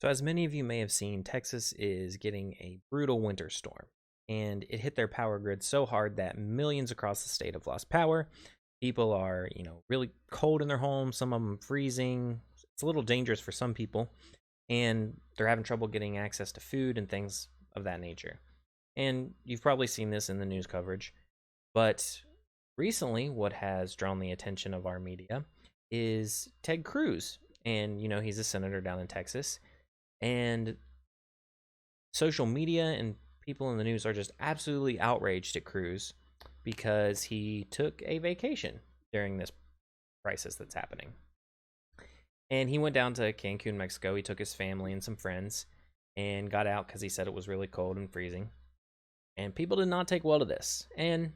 So, as many of you may have seen, Texas is getting a brutal winter storm, and it hit their power grid so hard that millions across the state have lost power. People are, really cold in their homes, some of them freezing. It's a little dangerous for some people, and they're having trouble getting access to food and things of that nature. And you've probably seen this in the news coverage, but recently, what has drawn the attention of our media is Ted Cruz. And, he's a senator down in Texas, and social media and people in the news are just absolutely outraged at Cruz because he took a vacation during this crisis that's happening. And he went down to Cancun, Mexico. He took his family and some friends and got out because he said it was really cold and freezing. And people did not take well to this. And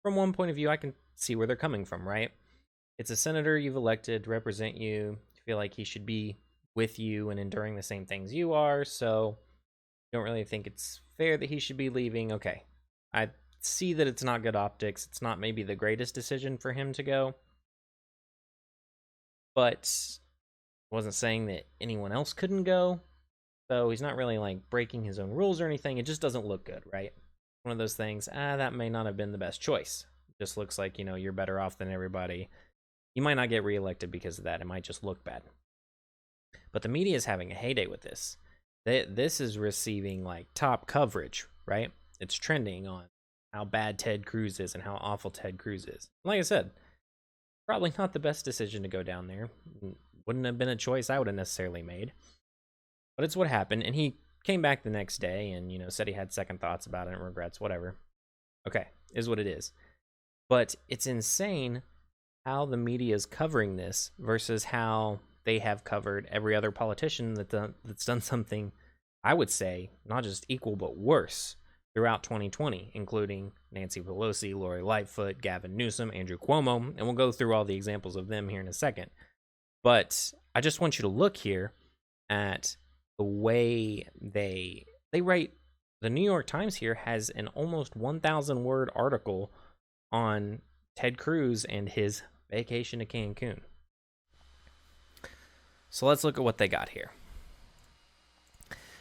from one point of view, I can see where they're coming from, right? It's a senator you've elected to represent you. You feel like he should be with you and enduring the same things you are, so don't really think it's fair that he should be leaving. Okay, I see that it's not good optics. It's not maybe the greatest decision for him to go, but wasn't saying that anyone else couldn't go. So he's not really like breaking his own rules or anything. It just doesn't look good, right? One of those things, that may not have been the best choice. It just looks like, you're better off than everybody. You might not get reelected because of that. It might just look bad. But the media is having a heyday with this. This is receiving like top coverage, right? It's trending on how bad Ted Cruz is and how awful Ted Cruz is. Like I said, probably not the best decision to go down there. Wouldn't have been a choice I would have necessarily made. But it's what happened, and he came back the next day and, said he had second thoughts about it and regrets, whatever. Okay, is what it is. But it's insane how the media is covering this versus how they have covered every other politician that's done something, I would say, not just equal but worse throughout 2020, including Nancy Pelosi, Lori Lightfoot, Gavin Newsom, Andrew Cuomo, and we'll go through all the examples of them here in a second. But I just want you to look here at the way they write. The New York Times here has an almost 1,000 word article on Ted Cruz and his vacation to Cancun. So let's look at what they got here.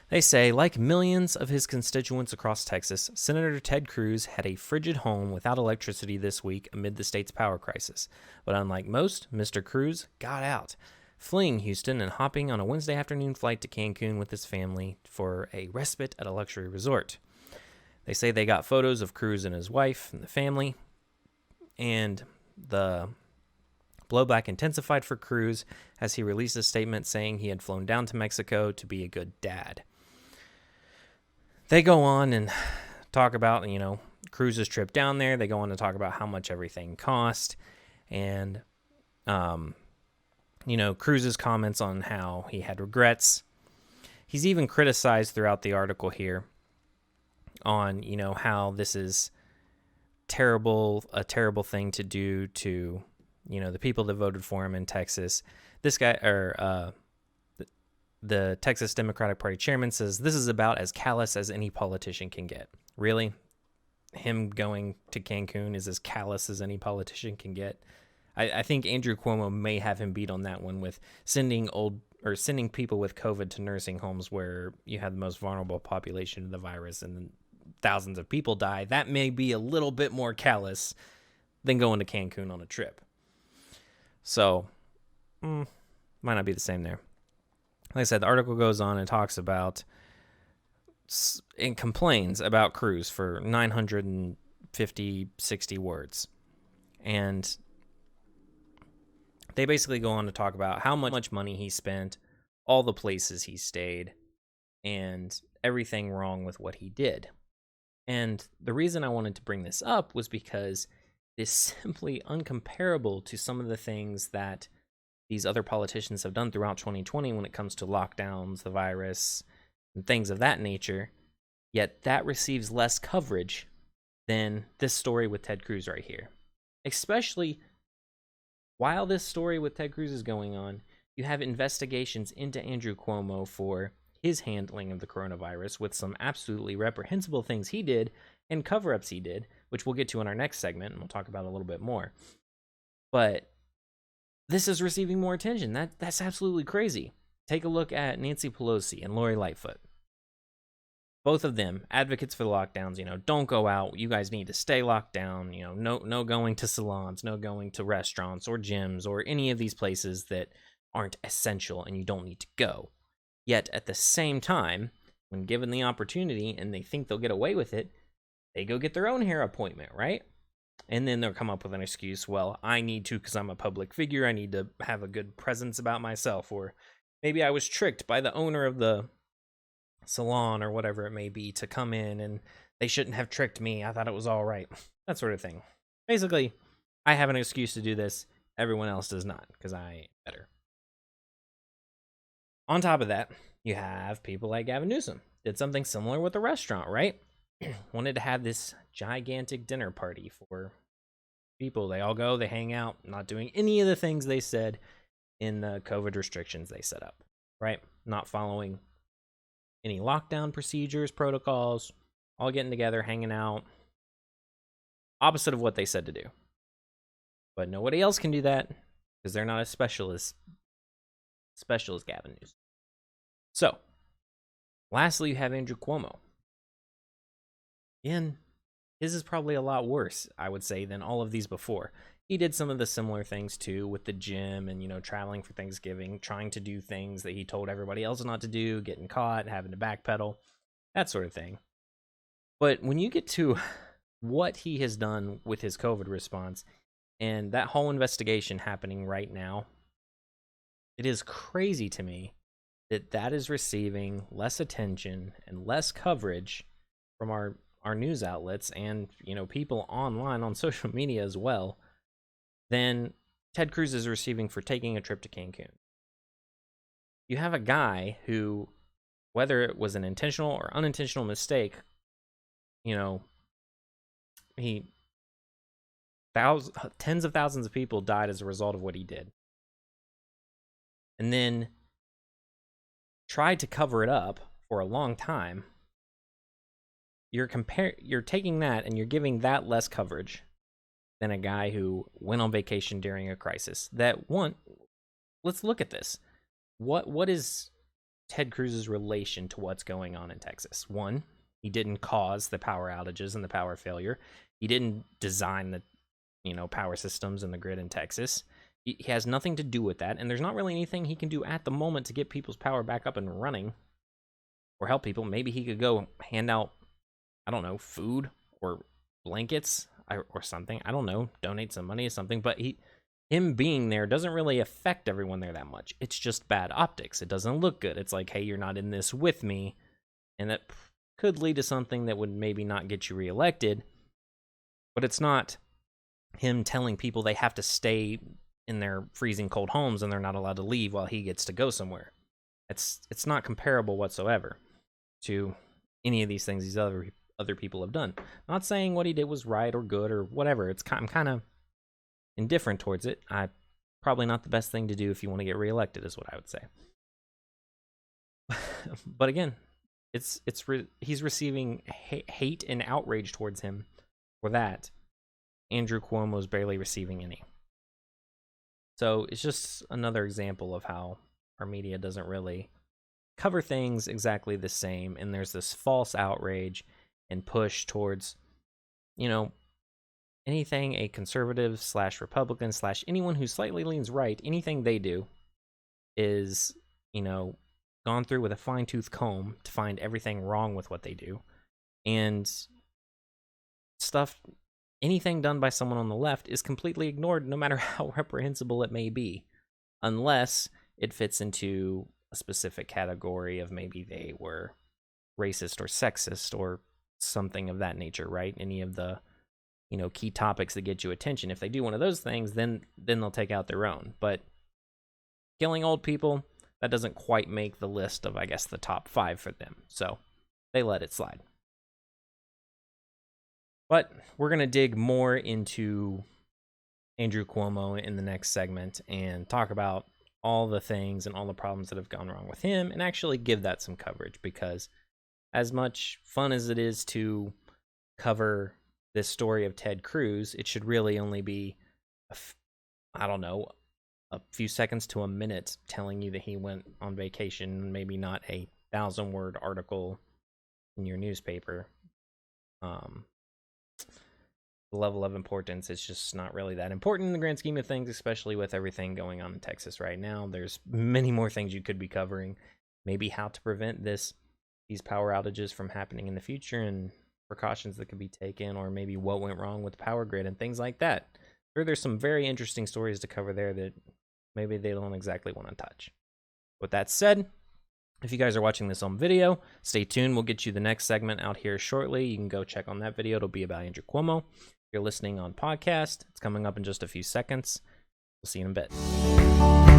They say, like millions of his constituents across Texas, Senator Ted Cruz had a frigid home without electricity this week amid the state's power crisis. But unlike most, Mr. Cruz got out, fleeing Houston and hopping on a Wednesday afternoon flight to Cancun with his family for a respite at a luxury resort. They say they got photos of Cruz and his wife and the family, and the blowback intensified for Cruz as he released a statement saying he had flown down to Mexico to be a good dad. They go on and talk about, Cruz's trip down there. They go on to talk about how much everything cost and, Cruz's comments on how he had regrets. He's even criticized throughout the article here on, how this is a terrible thing to do to, the people that voted for him in Texas. This guy, the Texas Democratic Party chairman, says this is about as callous as any politician can get. Really? Him going to Cancun is as callous as any politician can get. I think Andrew Cuomo may have him beat on that one with sending people with COVID to nursing homes where you have the most vulnerable population of the virus and thousands of people die. That may be a little bit more callous than going to Cancun on a trip. So, might not be the same there. Like I said, the article goes on and talks about and complains about Cruz for 950, 60 words. And they basically go on to talk about how much money he spent, all the places he stayed, and everything wrong with what he did. And the reason I wanted to bring this up was because it is simply uncomparable to some of the things that these other politicians have done throughout 2020 when it comes to lockdowns, the virus, and things of that nature. Yet that receives less coverage than this story with Ted Cruz right here. Especially while this story with Ted Cruz is going on, you have investigations into Andrew Cuomo for his handling of the coronavirus with some absolutely reprehensible things he did and cover-ups he did, which we'll get to in our next segment, and we'll talk about a little bit more. But this is receiving more attention. That's absolutely crazy. take a look at Nancy Pelosi and Lori Lightfoot. Both of them advocates for the lockdowns. Don't go out. You guys need to stay locked down. No going to salons, no going to restaurants or gyms or any of these places that aren't essential and you don't need to go. Yet at the same time, when given the opportunity and they think they'll get away with it, they go get their own hair appointment, right? And then they'll come up with an excuse. Well, I need to because I'm a public figure. I need to have a good presence about myself. Or maybe I was tricked by the owner of the salon or whatever it may be to come in and they shouldn't have tricked me. I thought it was all right. That sort of thing. Basically, I have an excuse to do this. Everyone else does not because I am better. On top of that, you have people like Gavin Newsom. Did something similar with the restaurant, right? Wanted to have this gigantic dinner party for people. They all go, they hang out, not doing any of the things they said in the COVID restrictions they set up, right? Not following any lockdown procedures, protocols, all getting together, hanging out. Opposite of what they said to do. But nobody else can do that because they're not as special as Gavin Newsom. So, lastly, you have Andrew Cuomo. Again, his is probably a lot worse, I would say, than all of these before. He did some of the similar things too with the gym and, traveling for Thanksgiving, trying to do things that he told everybody else not to do, getting caught, having to backpedal, that sort of thing. But when you get to what he has done with his COVID response and that whole investigation happening right now, it is crazy to me that is receiving less attention and less coverage from our news outlets and, people online on social media as well than Ted Cruz is receiving for taking a trip to Cancun. You have a guy who, whether it was an intentional or unintentional mistake, tens of thousands of people died as a result of what he did. And then tried to cover it up for a long time. You're taking that and you're giving that less coverage than a guy who went on vacation during a crisis. Let's look at this. What is Ted Cruz's relation to what's going on in Texas? One, he didn't cause the power outages and the power failure. He didn't design the power systems and the grid in Texas. He has nothing to do with that, and there's not really anything he can do at the moment to get people's power back up and running or help people. Maybe he could go hand out, I don't know, food or blankets or something. I don't know, donate some money or something. But him being there doesn't really affect everyone there that much. It's just bad optics. It doesn't look good. It's like, hey, you're not in this with me, and that could lead to something that would maybe not get you reelected. But it's not him telling people they have to stay in their freezing cold homes and they're not allowed to leave while he gets to go somewhere. It's not comparable whatsoever to any of these things these other people have done. I'm not saying what he did was right or good or whatever. I'm kind of indifferent towards it. Probably not the best thing to do if you want to get reelected, is what I would say. But again, he's receiving hate and outrage towards him for that. Andrew Cuomo is barely receiving any. So it's just another example of how our media doesn't really cover things exactly the same, and there's this false outrage and push towards, anything a conservative / Republican / anyone who slightly leans right, anything they do is, gone through with a fine-tooth comb to find everything wrong with what they do. And anything done by someone on the left is completely ignored, no matter how reprehensible it may be, unless it fits into a specific category of maybe they were racist or sexist or something of that nature, right? Any of the, key topics that get you attention. If they do one of those things, then they'll take out their own. But killing old people, that doesn't quite make the list of, I guess, the top 5 for them. So they let it slide. But we're going to dig more into Andrew Cuomo in the next segment and talk about all the things and all the problems that have gone wrong with him and actually give that some coverage, because as much fun as it is to cover this story of Ted Cruz, it should really only be, a few seconds to a minute telling you that he went on vacation, maybe not a 1,000-word article in your newspaper. The level of importance, it's just not really that important in the grand scheme of things, especially with everything going on in Texas right now. There's many more things you could be covering. Maybe how to prevent these power outages from happening in the future and precautions that could be taken, or maybe what went wrong with the power grid and things like that. There's some very interesting stories to cover there that maybe they don't exactly want to touch. With that said, if you guys are watching this on video, stay tuned. We'll get you the next segment out here shortly. You can go check on that video. It'll be about Andrew Cuomo. If you're listening on podcast, it's coming up in just a few seconds. We'll see you in a bit.